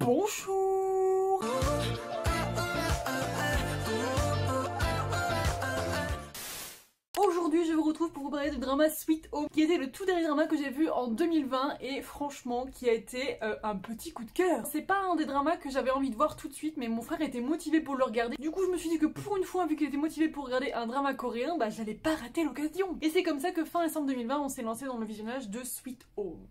Bonjour. Aujourd'hui je vous retrouve pour vous parler du drama Sweet Home, qui était le tout dernier drama que j'ai vu en 2020 et franchement qui a été un petit coup de cœur. C'est pas un des dramas que j'avais envie de voir tout de suite, mais mon frère était motivé pour le regarder. Du coup je me suis dit que pour une fois, vu qu'il était motivé pour regarder un drama coréen, bah j'allais pas rater l'occasion. Et c'est comme ça que fin décembre 2020 on s'est lancé dans le visionnage de Sweet Home.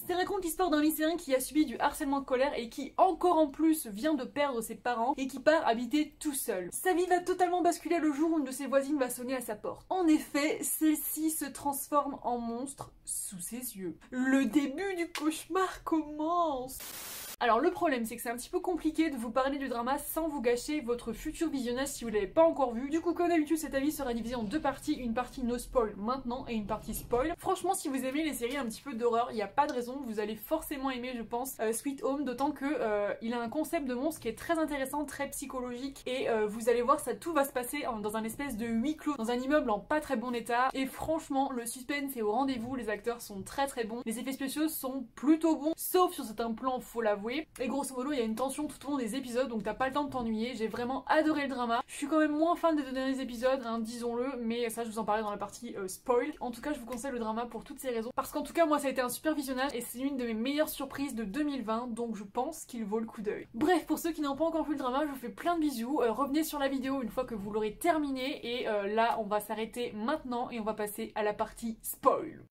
Ça raconte l'histoire d'un lycéen qui a subi du harcèlement scolaire et qui encore en plus vient de perdre ses parents et qui part habiter tout seul. Sa vie va totalement basculer le jour où une de ses voisines va sonner à sa porte. En effet, celle-ci se transforme en monstre sous ses yeux. Le début du cauchemar commence. Alors le problème c'est que c'est un petit peu compliqué de vous parler du drama sans vous gâcher votre futur visionnage si vous l'avez pas encore vu. Du coup comme d'habitude cet avis sera divisé en deux parties, une partie no spoil maintenant et une partie spoil. Franchement si vous aimez les séries un petit peu d'horreur, il n'y a pas de raison, vous allez forcément aimer je pense Sweet Home, d'autant que il a un concept de monstre qui est très intéressant, très psychologique et vous allez voir ça tout va se passer dans un espèce de huis clos, dans un immeuble en pas très bon état et franchement le suspense est au rendez-vous, les acteurs sont très bons, les effets spéciaux sont plutôt bons, sauf sur certains plans faut l'avouer. Et grosso modo il y a une tension tout au long des épisodes donc t'as pas le temps de t'ennuyer, j'ai vraiment adoré le drama. Je suis quand même moins fan des deux derniers épisodes, hein, disons-le, mais ça je vous en parlerai dans la partie spoil. En tout cas je vous conseille le drama pour toutes ces raisons, parce qu'en tout cas moi ça a été un super visionnage et c'est une de mes meilleures surprises de 2020 donc je pense qu'il vaut le coup d'œil. Bref, pour ceux qui n'ont pas encore vu le drama, je vous fais plein de bisous, revenez sur la vidéo une fois que vous l'aurez terminé et là on va s'arrêter maintenant et on va passer à la partie spoil.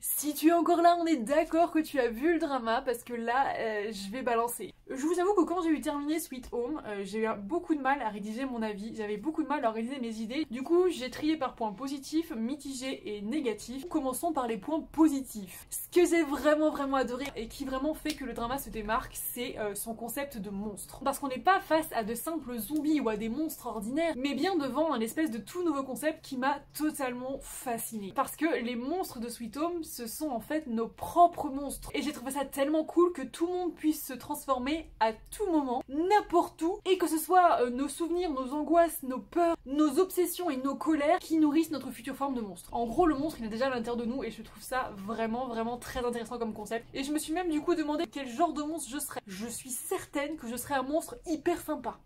Si tu es encore là, on est d'accord que tu as vu le drama parce que là, je vais balancer. Je vous avoue que quand j'ai eu terminé Sweet Home, j'ai eu beaucoup de mal à rédiger mon avis, j'avais beaucoup de mal à réaliser mes idées. Du coup, j'ai trié par points positifs, mitigés et négatifs. Commençons par les points positifs. Ce que j'ai vraiment adoré et qui vraiment fait que le drama se démarque, c'est son concept de monstre. Parce qu'on n'est pas face à de simples zombies ou à des monstres ordinaires, mais bien devant un espèce de tout nouveau concept qui m'a totalement fascinée. Parce que les monstres de Sweet Home, ce sont en fait nos propres monstres. Et j'ai trouvé ça tellement cool que tout le monde puisse se transformer à tout moment, n'importe où, et que ce soit nos souvenirs, nos angoisses, nos peurs, nos obsessions et nos colères qui nourrissent notre future forme de monstre. En gros, le monstre il est déjà à l'intérieur de nous et je trouve ça vraiment très intéressant comme concept. Et je me suis même du coup demandé quel genre de monstre je serais. Je suis certaine que je serais un monstre hyper sympa.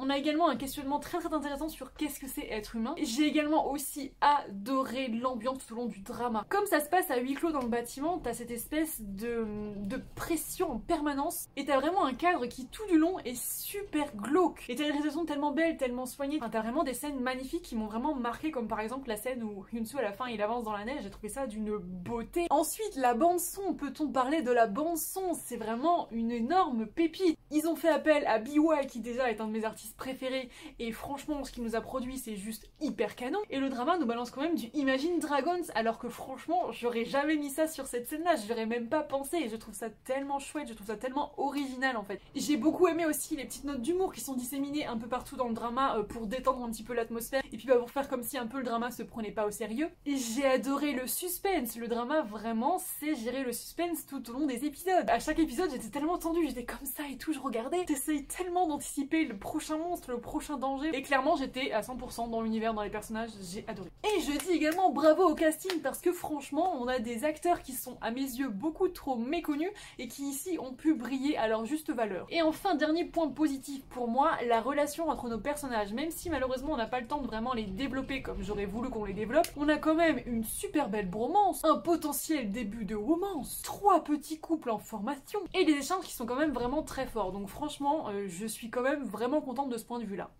On a également un questionnement très intéressant sur qu'est-ce que c'est être humain. J'ai également aussi adoré l'ambiance tout au long du drama. Comme ça se passe à huis clos dans le bâtiment, t'as cette espèce de pression en permanence et t'as vraiment un cadre qui tout du long est super glauque. Et t'as une réalisation tellement belle, tellement soignée. Enfin, t'as vraiment des scènes magnifiques qui m'ont vraiment marqué, comme par exemple la scène où Hyun-soo à la fin il avance dans la neige, j'ai trouvé ça d'une beauté. Ensuite la bande son, peut-on parler de la bande son? C'est vraiment une énorme pépite. Ils ont fait appel à BY qui déjà est un de mes artistes préférés et franchement ce qu'il nous a produit c'est juste hyper canon. Et le drama nous balance quand même du Imagine Dragons alors que franchement j'aurais jamais mis ça sur cette scène là, je l'aurais même pas pensé et je trouve ça tellement chouette, je trouve ça tellement original en fait. J'ai beaucoup aimé aussi les petites notes d'humour qui sont disséminées un peu partout dans le drama pour détendre un petit peu l'atmosphère et puis pour faire comme si un peu le drama se prenait pas au sérieux. Et j'ai adoré le suspense, le drama vraiment c'est gérer le suspense tout au long des épisodes. À chaque épisode j'étais tellement tendue, j'étais comme ça et tout, je regardais, t'essayes tellement d'anticiper le prochain monstre, le prochain danger et clairement j'étais à 100% dans l'univers, dans les personnages, j'ai adoré. Et je dis également bravo au casting parce que franchement on a des acteurs qui sont à mes yeux beaucoup trop méconnus et qui ici ont pu briller à leur juste valeur. Et enfin dernier point positif pour moi, la relation entre nos personnages, même si malheureusement on n'a pas le temps de vraiment les développer comme j'aurais voulu qu'on les développe, on a quand même une super belle bromance, un potentiel début de romance, 3 petits couples en formation et des échanges qui sont quand même vraiment très forts. Donc franchement je suis quand même vraiment contente de ce point de vue là.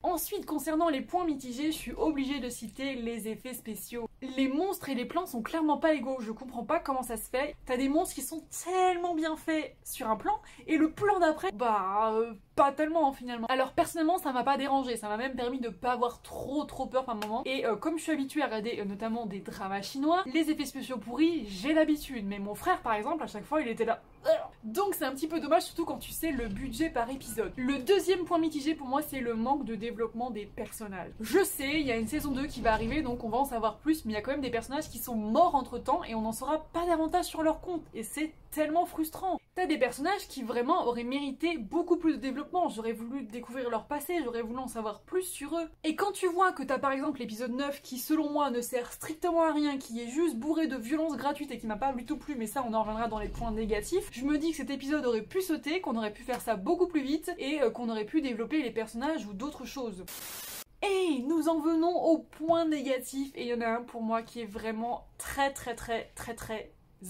Ensuite, concernant les points mitigés, je suis obligée de citer les effets spéciaux. Les monstres et les plans sont clairement pas égaux, je comprends pas comment ça se fait. T'as des monstres qui sont tellement bien faits sur un plan, et le plan d'après, pas tellement finalement. Alors personnellement ça m'a pas dérangé, ça m'a même permis de pas avoir trop peur par moment. Et comme je suis habituée à regarder notamment des dramas chinois, les effets spéciaux pourris, j'ai l'habitude. Mais mon frère par exemple, à chaque fois il était là. Donc c'est un petit peu dommage, surtout quand tu sais le budget par épisode. Le deuxième point mitigé pour moi c'est le manque de développement des personnages. Je sais, il y a une saison 2 qui va arriver donc on va en savoir plus, mais il y a quand même des personnages qui sont morts entre temps et on n'en saura pas davantage sur leur compte et c'est tellement frustrant. T'as des personnages qui vraiment auraient mérité beaucoup plus de développement, j'aurais voulu découvrir leur passé, j'aurais voulu en savoir plus sur eux. Et quand tu vois que t'as par exemple l'épisode 9 qui selon moi ne sert strictement à rien, qui est juste bourré de violence gratuite et qui m'a pas du tout plu, mais ça on en reviendra dans les points négatifs, je me dis que cet épisode aurait pu sauter, qu'on aurait pu faire ça beaucoup plus vite et qu'on aurait pu développer les personnages ou d'autres choses. Et nous en venons au point négatif, et il y en a un pour moi qui est vraiment très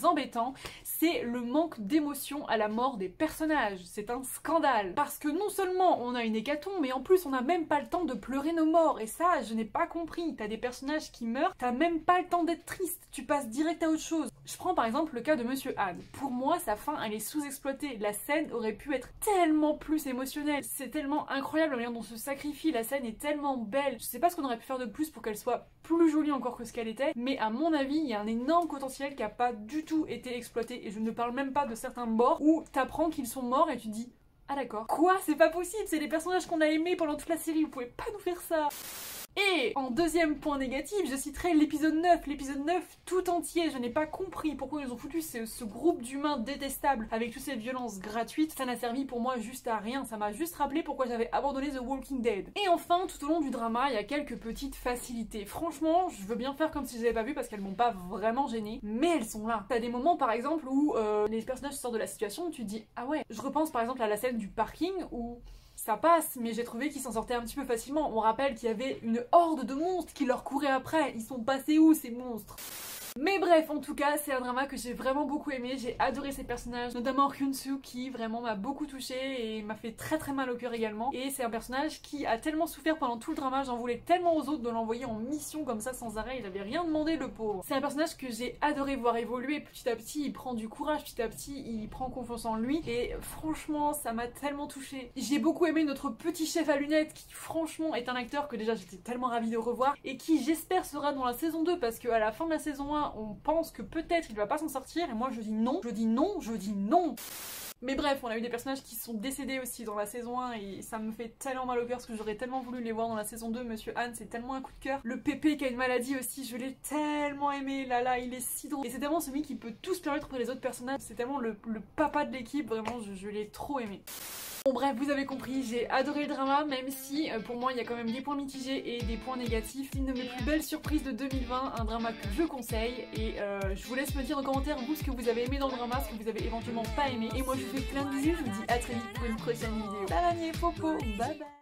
embêtant, c'est le manque d'émotion à la mort des personnages. C'est un scandale. Parce que non seulement on a une hécatombe, mais en plus on n'a même pas le temps de pleurer nos morts. Et ça, je n'ai pas compris. T'as des personnages qui meurent, t'as même pas le temps d'être triste. Tu passes direct à autre chose. Je prends par exemple le cas de Monsieur Han. Pour moi, sa fin, elle est sous-exploitée. La scène aurait pu être tellement plus émotionnelle. C'est tellement incroyable la manière dont on se sacrifie. La scène est tellement belle. Je sais pas ce qu'on aurait pu faire de plus pour qu'elle soit plus jolie encore que ce qu'elle était, mais à mon avis, il y a un énorme potentiel qui a pas du tout été exploité, et je ne parle même pas de certains morts où t'apprends qu'ils sont morts et tu te dis ah d'accord. Quoi? C'est pas possible, c'est les personnages qu'on a aimés pendant toute la série, vous pouvez pas nous faire ça. Et en deuxième point négatif, je citerai l'épisode 9. L'épisode 9 tout entier, je n'ai pas compris pourquoi ils ont foutu ce groupe d'humains détestables avec toutes ces violences gratuites. Ça n'a servi pour moi juste à rien, ça m'a juste rappelé pourquoi j'avais abandonné The Walking Dead. Et enfin, tout au long du drama, il y a quelques petites facilités. Franchement, je veux bien faire comme si je les avais pas vues parce qu'elles m'ont pas vraiment gênée, mais elles sont là. T'as des moments par exemple où les personnages sortent de la situation où tu te dis ah ouais. Je repense par exemple à la scène du parking où ça passe, mais j'ai trouvé qu'ils s'en sortaient un petit peu facilement. On rappelle qu'il y avait une horde de monstres qui leur couraient après. Ils sont passés où ces monstres? Mais bref, en tout cas, c'est un drama que j'ai vraiment beaucoup aimé, j'ai adoré ces personnages, notamment Hyun-soo qui vraiment m'a beaucoup touchée et m'a fait très mal au cœur également. Et c'est un personnage qui a tellement souffert pendant tout le drama, j'en voulais tellement aux autres de l'envoyer en mission comme ça sans arrêt, il avait rien demandé le pauvre. C'est un personnage que j'ai adoré voir évoluer petit à petit, il prend du courage petit à petit, il prend confiance en lui et franchement ça m'a tellement touchée. J'ai beaucoup aimé notre petit chef à lunettes qui franchement est un acteur que déjà j'étais tellement ravie de revoir et qui j'espère sera dans la saison 2 parce qu'à la fin de la saison 1 on pense que peut-être il va pas s'en sortir et moi je dis non, je dis non, je dis non. Mais bref, on a eu des personnages qui sont décédés aussi dans la saison 1 et ça me fait tellement mal au cœur parce que j'aurais tellement voulu les voir dans la saison 2. Monsieur Han, c'est tellement un coup de cœur. Le Pépé qui a une maladie aussi, je l'ai tellement aimé, là, il est si drôle. Et c'est tellement celui qui peut tout se permettre pour les autres personnages, c'est tellement le papa de l'équipe, vraiment je l'ai trop aimé. Bon bref, vous avez compris, j'ai adoré le drama, même si pour moi il y a quand même des points mitigés et des points négatifs. Une de mes plus belles surprises de 2020, un drama que je conseille et je vous laisse me dire en commentaire vous ce que vous avez aimé dans le drama, ce que vous avez éventuellement pas aimé. Et moi je vous fais plein de bisous, je vous dis à très vite pour une prochaine vidéo. Salam les popos, bye bye.